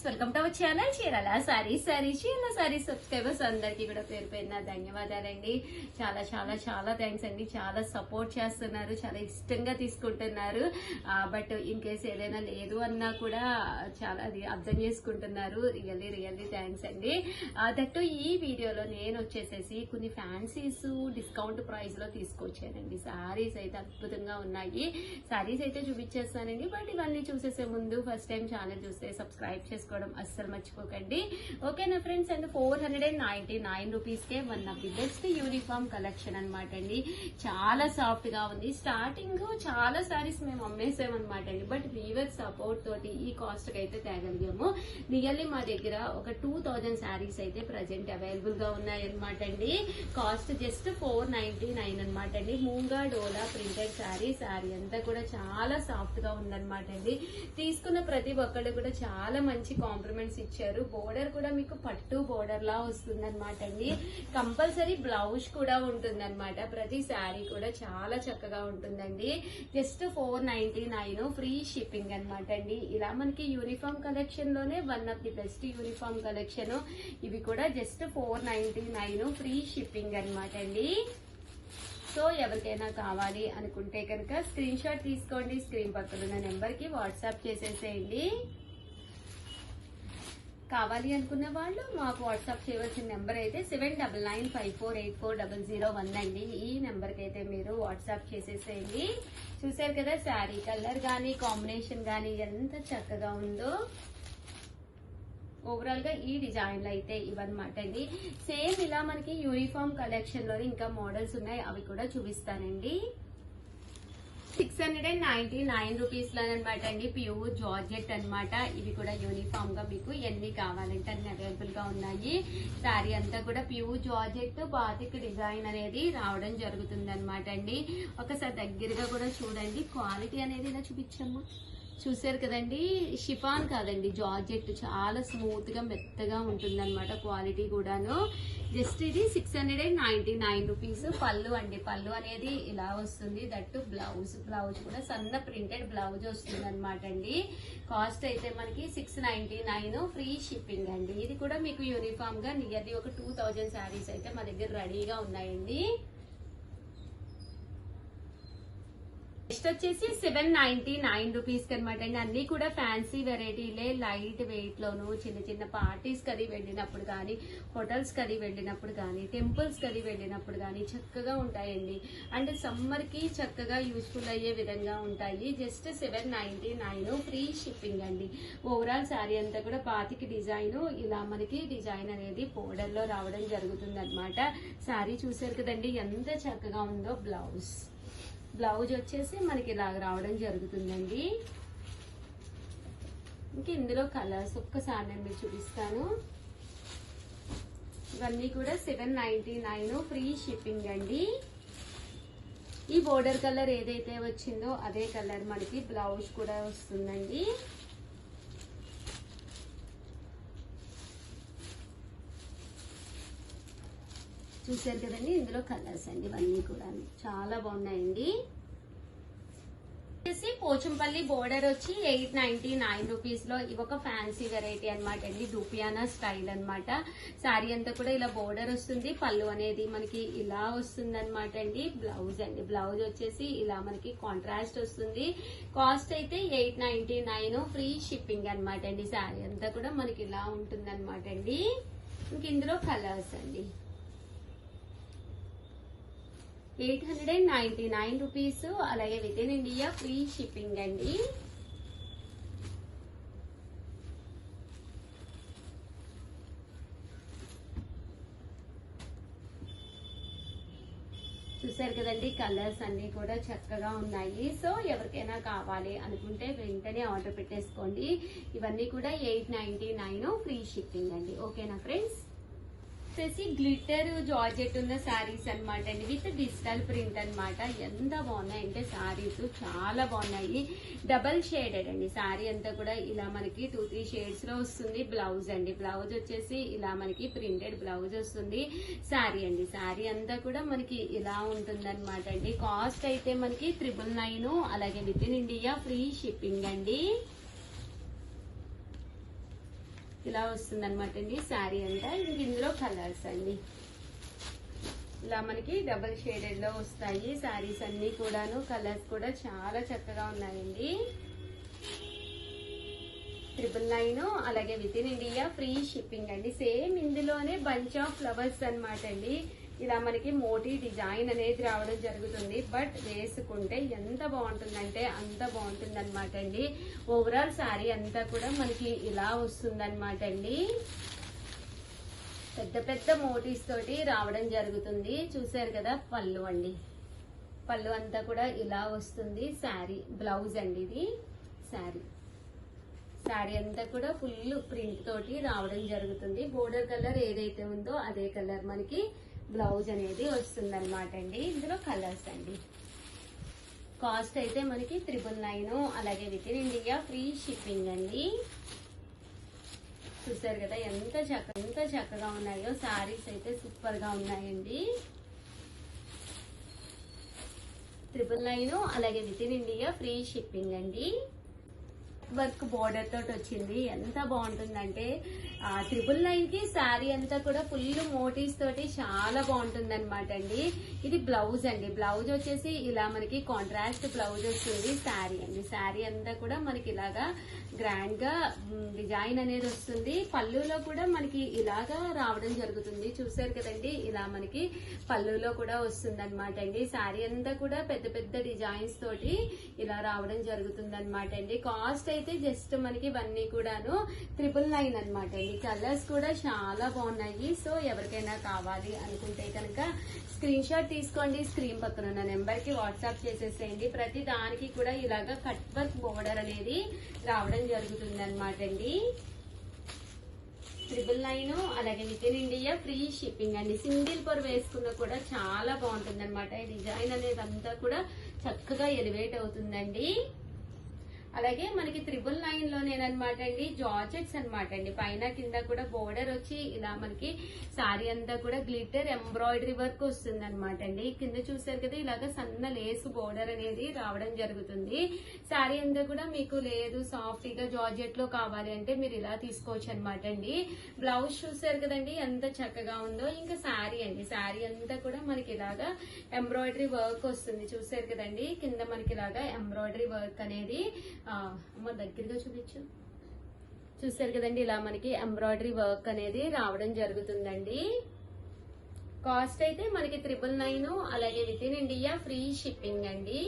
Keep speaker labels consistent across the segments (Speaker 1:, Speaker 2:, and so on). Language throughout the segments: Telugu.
Speaker 1: Welcome to our channel Chirala saris Chirala saris subscribers అందరికీ కూడా పేరు పేరున ధన్యవాదాలండి. చాలా చాలా చాలా థ్యాంక్స్ అండి. చాలా సపోర్ట్ చేస్తున్నారు, చాలా ఇష్టంగా తీసుకుంటున్నారు. బట్ ఇన్ కేస్ ఏదైనా లేదు అన్నా కూడా చాలా అది అర్థం చేసుకుంటున్నారు. రియల్లీ థ్యాంక్స్ అండి. దట్టు ఈ వీడియోలో నేను వచ్చేసేసి కొన్ని ఫ్యాన్సీస్ డిస్కౌంట్ ప్రైస్ లో తీసుకొచ్చానండి. సారీస్ అయితే అద్భుతంగా ఉన్నాయి. సారీస్ అయితే చూపించేస్తానండి. బట్ ఇవన్నీ చూసేసే ముందు ఫస్ట్ టైం ఛానల్ చూస్తే సబ్స్క్రైబ్ చేసుకోవడం అస్సలు మర్చిపోకండి. ఓకేనా friends? And 499 rupees K one of the best uniform collection అనమాట అండి. చాలా సాఫ్ట్ గా ఉంది. స్టార్టింగ్ చాలా సారీస్ మేము అమ్మేసామన్నమాట అండి. బట్ వీవర్ సపోర్ట్ తోటి ఈ కాస్ట్ కి అయితే తేగలిగాము. రియల్లీ మా దగ్గర ఒక 2000 సారీస్ అయితే ప్రజెంట్ అవైలబుల్ గా ఉన్నాయన్నమాట అండి. కాస్ట్ జస్ట్ 499 అనమాట అండి. మూంగా డోలా ప్రింటెడ్ సారీ అంతా కూడా చాలా సాఫ్ట్ గా ఉందన్నమాట అండి. తీసుకున్న ప్రతి ఒక్కళ్ళు కూడా చాలా మంచి కాంప్లిమెంట్స్ ఇచ్చారు. బోర్డర్ కూడా మీకు పట్టు బోర్డర్ లా వస్తుందన్నమాట అండి. కంపల్సరీ బ్లౌజ్ కూడా ఉంటుందన్నమాట. ప్రతి శారీ కూడా చాలా చక్కగా ఉంటుందండి. జస్ట్ 499 ఫ్రీ షిప్పింగ్ అనమాట అండి. ఇలా మనకి యూనిఫామ్ కలెక్షన్ లోనే one of the best uniform collection. ఇవి కూడా జస్ట్ 499 ఫ్రీ షిప్పింగ్ అనమాట అండి. సో ఎవరికైనా కావాలి అనుకుంటే కనుక స్క్రీన్ షాట్ తీసుకోండి. స్క్రీన్ పక్కన ఉన్న నెంబర్ కి వాట్సాప్ చేసేసేయండి. కావాలి అనుకున్న వాళ్ళు మాకు వాట్సాప్ చేయవలసిన నెంబర్ అయితే 7995484001 అండి. ఈ నెంబర్ కి అయితే మీరు వాట్సాప్ చేసేసేయండి. చూసారు కదా శారీ కలర్ గానీ కాంబినేషన్ గానీ ఎంత చక్కగా ఉందో. ఓవరాల్ గా ఈ డిజైన్లు అయితే ఇవన్నమాట అండి. సేమ్ ఇలా మనకి యూనిఫామ్ కలెక్షన్ లో ఇంకా మోడల్స్ ఉన్నాయి, అవి కూడా చూపిస్తానండి. 699 రూపీస్ లో అనమాట అండి. ప్యూర్ జార్జెట్ అనమాట. ఇవి కూడా యూనిఫామ్ గా మీకు ఎన్ని కావాలంటే అన్ని అవైలబుల్ గా ఉన్నాయి. శారీ అంతా కూడా ప్యూర్ జార్జెట్ బాతిక్ డిజైన్ అనేది రావడం జరుగుతుంది అనమాట అండి. ఒకసారి దగ్గరగా కూడా చూడండి. క్వాలిటీ అనేది ఇలా చూపించమ్మా. చూసారు కదండి, షిఫాన్ కాదండి, జార్జెట్. చాలా స్మూత్ గా మెత్తగా ఉంటుంది అనమాట. క్వాలిటీ కూడాను. జస్ట్ ఇది 699 రూపీస్. పళ్ళు అండి, పళ్ళు అనేది ఇలా వస్తుంది. దట్టు బ్లౌజ్ కూడా సన్న ప్రింటెడ్ బ్లౌజ్ వస్తుంది అనమాట అండి. కాస్ట్ అయితే మనకి 699 ఫ్రీ షిప్పింగ్ అండి. ఇది కూడా మీకు యూనిఫామ్ గా నియర్లీ ఒక 2000 శారీస్ అయితే మా దగ్గర రెడీగా ఉన్నాయండి. నెక్స్ట్ వచ్చేసి 799 రూపీస్ అనమాట అండి. అన్ని కూడా ఫ్యాన్సీ వెరైటీలే. లైట్ వెయిట్ లోను చిన్న చిన్న పార్టీస్ కది వెళ్ళినప్పుడు కానీ, హోటల్స్ కది వెళ్ళినప్పుడు కానీ, టెంపుల్స్ కది వెళ్ళినప్పుడు కానీ చక్కగా ఉంటాయండి. అండ్ సమ్మర్ కి చక్కగా యూస్ఫుల్ అయ్యే విధంగా ఉంటాయి. జస్ట్ 799 ఫ్రీ షిప్పింగ్ అండి. ఓవరాల్ శారీ అంతా కూడా బాతికి డిజైన్ ఇలా మనకి డిజైన్ అనేది బోర్డర్ లో రావడం జరుగుతుంది అనమాట. శారీ చూసారు కదండి ఎంత చక్కగా ఉందో. బ్లౌజ్ వచ్చేసి మనకి ఇలా రావడం జరుగుతుందండి. ఇంకా ఇందులో కలర్స్ ఒక్కసారి నేను మీకు చూపిస్తాను. ఇవన్నీ కూడా 799 ఫ్రీ షిప్పింగ్ అండి. ఈ బోర్డర్ కలర్ ఏదైతే వచ్చిందో అదే కలర్ మనకి బ్లౌజ్ కూడా వస్తుందండి. చూసారు కదండి, ఇందులో కలర్స్ అండి. ఇవన్నీ కూడా చాలా బాగున్నాయండి. పోచంపల్లి బోర్డర్ వచ్చి 899 రూపీస్ లో ఇవి ఒక ఫ్యాన్సీ వెరైటీ అనమాట అండి. దూపియానా స్టైల్ అనమాట. శారీ అంతా కూడా ఇలా బోర్డర్ వస్తుంది. పళ్ళు అనేది మనకి ఇలా వస్తుంది అనమాట అండి. బ్లౌజ్ వచ్చేసి ఇలా మనకి కాంట్రాస్ట్ వస్తుంది. కాస్ట్ అయితే 899 ఫ్రీ షిప్పింగ్ అనమాట అండి. శారీ అంతా కూడా మనకి ఇలా ఉంటుంది అనమాట అండి. ఇంక ఇందులో కలర్స్ అండి. 899 రూపీస్. అలాగే with in India free shipping అండి. చూసారు కదండి, కలర్స్ అన్ని కూడా చక్కగా ఉన్నాయి. సో ఎవరికైనా కావాలి అనుకుంటే వెంటనే ఆర్డర్ పెట్టేసుకోండి. ఇవన్నీ కూడా 899 ఫ్రీ షిప్పింగ్ అండి. ఓకేనా ఫ్రెండ్స్? వచ్చేసి గ్లిటర్ జార్జెట్ ఉన్న శారీస్ అనమాట అండి. విత్ డిజిటల్ ప్రింట్ అనమాట. ఎంత బాగున్నాయంటే శారీస్ చాలా బాగున్నాయి. డబల్ షేడెడ్ అండి. శారీ అంతా కూడా ఇలా మనకి 2-3 షేడ్స్ లో వస్తుంది. బ్లౌజ్ అండి, బ్లౌజ్ వచ్చేసి ఇలా మనకి ప్రింటెడ్ బ్లౌజ్ వస్తుంది. శారీ అండి, శారీ అంతా కూడా మనకి ఇలా ఉంటుంది అనమాట అండి. కాస్ట్ అయితే మనకి 999. అలాగే with in India free shipping అండి. ఇలా వస్తుంది అనమాట అండి శారీ అంతా. ఇంక ఇందులో కలర్స్ అండి ఇలా మనకి డబుల్ షేడెడ్ లో వస్తాయి శారీస్ అన్ని కూడాను. కలర్స్ కూడా చాలా చక్కగా ఉన్నాయండి. 999 అలాగే with in India free shipping అండి. సేమ్ ఇందులోనే బంచ్ ఆఫ్ ఫ్లవర్స్ అనమాట అండి. ఇలా మనకి మోటీ డిజైన్ అనేది రావడం జరుగుతుంది. బట్ వేసుకుంటే ఎంత బాగుంటుందంటే అంత బాగుంటుంది అనమాట అండి. ఓవరాల్ శారీ అంతా కూడా మనకి ఇలా వస్తుంది అనమాట అండి. పెద్ద పెద్ద మోటీస్ తోటి రావడం జరుగుతుంది. చూసారు కదా పళ్ళు అండి. పళ్ళు అంతా కూడా ఇలా వస్తుంది. శారీ బ్లౌజ్ అండి ఇది. శారీ అంతా కూడా ఫుల్ ప్రింట్ తోటి రావడం జరుగుతుంది. బోర్డర్ కలర్ ఏదైతే ఉందో అదే కలర్ మనకి బ్లౌజ్ అనేది వస్తుంది అనమాట అండి. ఇందులో కలర్స్ అండి. కాస్ట్ అయితే మనకి 999 అలాగే with in India free shipping అండి. చూసారు కదా ఎంత చక్కగా ఉన్నాయో. శారీస్ అయితే సూపర్ గా ఉన్నాయండి. 999 అలాగే with in India free shipping అండి. వర్క్ బోర్డర్ తోటి వచ్చింది. ఎంత బాగుంటుందంటే 999 కి శారీ అంతా కూడా ఫుల్ మోటీస్ తోటి చాలా బాగుంటుంది అనమాట అండి. ఇది బ్లౌజ్ అండి. బ్లౌజ్ వచ్చేసి ఇలా మనకి కాంట్రాస్ట్ బ్లౌజ్ వస్తుంది. శారీ అండి. శారీ అంతా కూడా మనకి ఇలాగా గ్రాండ్ గా డిజైన్ అనేది వస్తుంది. పళ్ళులో కూడా మనకి ఇలాగా రావడం జరుగుతుంది. చూసారు కదండి ఇలా మనకి పళ్ళులో కూడా వస్తుంది అనమాట అండి. శారీ అంతా కూడా పెద్ద పెద్ద డిజైన్స్ తోటి ఇలా రావడం జరుగుతుంది అనమాట అండి. కాస్ట్ అయితే జస్ట్ మనకి ఇవన్నీ కూడాను 999 అనమాట అండి. కలర్స్ కూడా చాలా బాగున్నాయి. సో ఎవరికైనా కావాలి అనుకుంటే కనుక స్క్రీన్ షాట్ తీసుకోండి. స్క్రీన్ పక్కన ఉన్న నెంబర్ కి వాట్సాప్ చేసేసేయండి. ప్రతి దానికి కూడా ఇలాగా కట్ వర్క్ బోర్డర్ అనేది రావడం జరుగుతుంది అనమాట అండి. 999 అలాగే with in India free shipping అండి. సింగిల్ పొర వేసుకున్న కూడా చాలా బాగుంటుంది అనమాట. ఈ డిజైన్ అనేది అంతా కూడా చక్కగా ఎలివేట్ అవుతుందండి. అలాగే మనకి 999 లోనేనమాట అండి జార్జెట్స్ అనమాట అండి. పైన కింద కూడా బోర్డర్ వచ్చి ఇలా మనకి శారీ అంతా కూడా గ్లిటర్ ఎంబ్రాయిడరీ వర్క్ వస్తుంది అనమాట అండి. కింద చూసారు కదా ఇలాగ సన్న లేస్ బోర్డర్ అనేది రావడం జరుగుతుంది. శారీ అంతా కూడా మీకు లేదు సాఫ్ట్ గా జార్జెట్ లో కావాలి అంటే మీరు ఇలా తీసుకోవచ్చు అనమాట అండి. బ్లౌజ్ చూసారు కదండి ఎంత చక్కగా ఉందో. ఇంకా శారీ అండి. శారీ అంతా కూడా మనకి ఇలాగా ఎంబ్రాయిడరీ వర్క్ వస్తుంది. చూసారు కదండి కింద మనకి ఇలాగా ఎంబ్రాయిడరీ వర్క్ అనేది అమ్మ దగ్గరగా చూపించు. చూసారు కదండి ఇలా మనకి ఎంబ్రాయిడరీ వర్క్ అనేది రావడం జరుగుతుందండి. కాస్ట్ అయితే మనకి 999 అలాగే with in India free shipping అండి.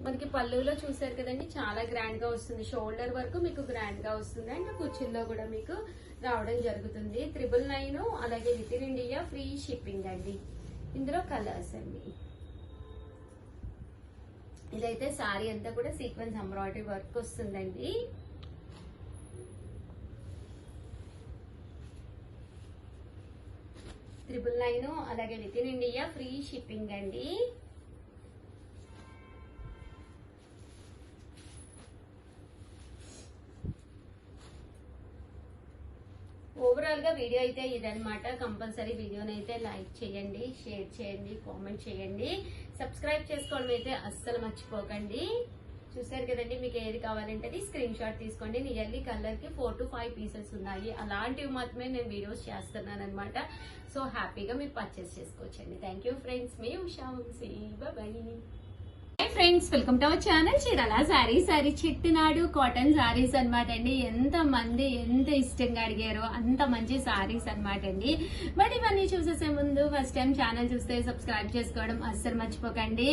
Speaker 1: మనకి పళ్ళులో చూసారు కదండి చాలా గ్రాండ్ గా వస్తుంది. షోల్డర్ వరకు మీకు గ్రాండ్ గా వస్తుంది. అండ్ కుర్చీల్లో కూడా మీకు రావడం జరుగుతుంది. 999 అలాగే with in India free shipping అండి. ఇందులో కలర్స్ అండి. ఇదైతే శారీ అంతా కూడా సీక్వెన్స్ ఎంబ్రాయిడరీ వర్క్ వస్తుందండి. $999 అలాగే with in India free shipping అండి. ఓవరాల్ గా వీడియో అయితే ఇదనమాట. కంపల్సరీ వీడియోని అయితే లైక్ చేయండి, షేర్ చేయండి, కామెంట్ చేయండి. సబ్స్క్రైబ్ చేసుకోవడం అయితే అస్సలు మర్చిపోకండి. చూసారు కదండి మీకు ఏది కావాలంటే అది స్క్రీన్ షాట్ తీసుకోండి. నియర్లీ కలర్ కి 4 to 5 పీసెస్ ఉన్నాయి. అలాంటివి మాత్రమే నేను వీడియోస్ చేస్తున్నాను అనమాట. సో హ్యాపీగా మీరు పర్చేస్ చేసుకోవచ్చండి. Thank you friends. మీ Usha Vamsi. Bye. Friends welcome to our channel Chirala sari Chettinad cotton saris అనమాట అండి. ఎంత మంది ఎంత ఇష్టంగా అడిగారో అంత మంచి సారీస్ అనమాట అండి. బట్ ఇవన్నీ చూసేసే ముందు ఫస్ట్ టైం ఛానల్ చూస్తే సబ్స్క్రైబ్ చేసుకోవడం అస్సలు మర్చిపోకండి.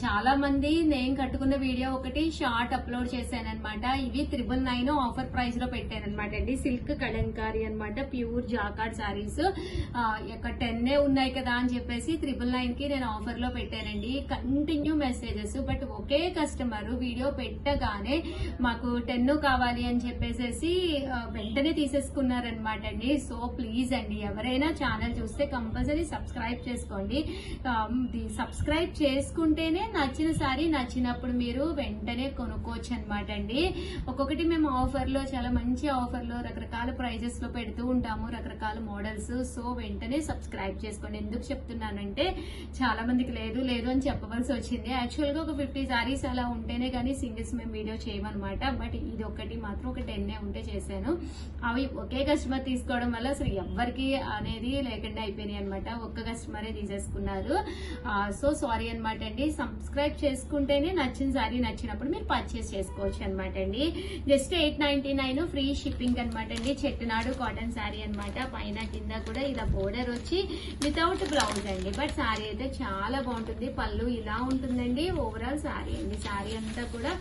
Speaker 1: చాలా మంది నేను కట్టుకున్న వీడియో ఒకటి షార్ట్ అప్లోడ్ చేశాను అనమాట. ఇవి 999 ఆఫర్ ప్రైస్ లో పెట్టాను అనమాట అండి. సిల్క్ కలంకారీ అనమాట. ప్యూర్ జాకార్డ్ సారీస్ 10 ఉన్నాయి కదా అని చెప్పేసి 999 కి నేను ఆఫర్ లో పెట్టానండి. Continue messages. But okay customer video పెట్టగానే మాకు 10 కావాలి అని చెప్పేసి వెంటనే తీసేసుకున్నారనమాట అండి. సో ప్లీజ్ అండి ఎవరైనా ఛానల్ చూస్తే కంపల్సరీ సబ్స్క్రైబ్ చేసుకోండి. సబ్స్క్రైబ్ చేసుకుంటేనే నచ్చిన సారీ నచ్చినప్పుడు మీరు వెంటనే కొనుక్కోవచ్చు అనమాట అండి. ఒక్కొక్కటి మేము ఆఫర్ లో చాలా మంచి ఆఫర్ లో రకరకాల ప్రైజెస్ లో పెడుతూ ఉంటాము, రకరకాల మోడల్స్. సో వెంటనే సబ్స్క్రైబ్ చేసుకోండి. ఎందుకు చెప్తున్నానంటే చాలా మందికి లేదు అని చెప్పవలసి వచ్చింది. యాక్చువల్ యూజువల్ గా ఒక 50 సారీస్ అలా ఉంటేనే కానీ సింగిల్స్ మేము వీడియో చేయమన్నమాట. బట్ ఇది ఒకటి మాత్రం ఒక 10 ఉంటే చేశాను. అవి ఒకే కస్టమర్ తీసుకోవడం వల్ల అసలు ఎవ్వరికి అనేది లేకుండా అయిపోయినాయి అనమాట. ఒక్క కస్టమరే తీసేసుకున్నారు. సో సారీ అనమాట అండి. సబ్స్క్రైబ్ చేసుకుంటేనే నచ్చిన సారీ నచ్చినప్పుడు మీరు పర్చేస్ చేసుకోవచ్చు అనమాట అండి. జస్ట్ 899 ఫ్రీ షిప్పింగ్ అనమాట అండి. చెట్టునాడు కాటన్ శారీ అనమాట. పైన కింద కూడా ఇలా బోర్డర్ వచ్చి వితౌట్ బ్లౌజ్ అండి. బట్ శారీ అయితే చాలా బాగుంటుంది. పళ్ళు ఇలా ఉంటుందండి. ఓవరాల్ శారీ అండి. శారీ అంతా కూడా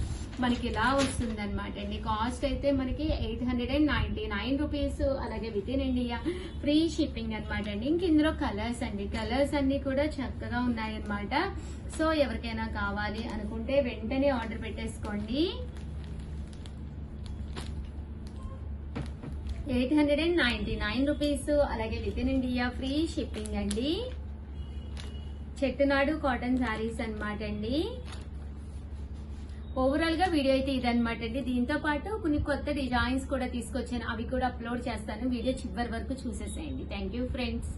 Speaker 1: మనకి ఇలా వస్తుంది అనమాట అండి. కాస్ట్ అయితే మనకి 899 రూపీస్. అలాగే with in India free shipping అనమాట అండి. ఇంక ఇందులో కలర్స్ అండి. కలర్స్ అన్ని కూడా చక్కగా ఉన్నాయన్నమాట. సో ఎవరికైనా కావాలి అనుకుంటే వెంటనే ఆర్డర్ పెట్టేసుకోండి. 899 రూపీస్. అలాగే with in India free shipping అండి. చెట్టునాడు కాటన్ శారీస్ అనమాట అండి. ఓవరాల్ గా వీడియో అయితే ఇదనమాట అండి. దీంతో పాటు కొన్ని కొత్త డిజైన్స్ కూడా తీసుకొచ్చాను. అవి కూడా అప్లోడ్ చేస్తాను. వీడియో చివరి వరకు చూసేసేయండి. Thank you friends.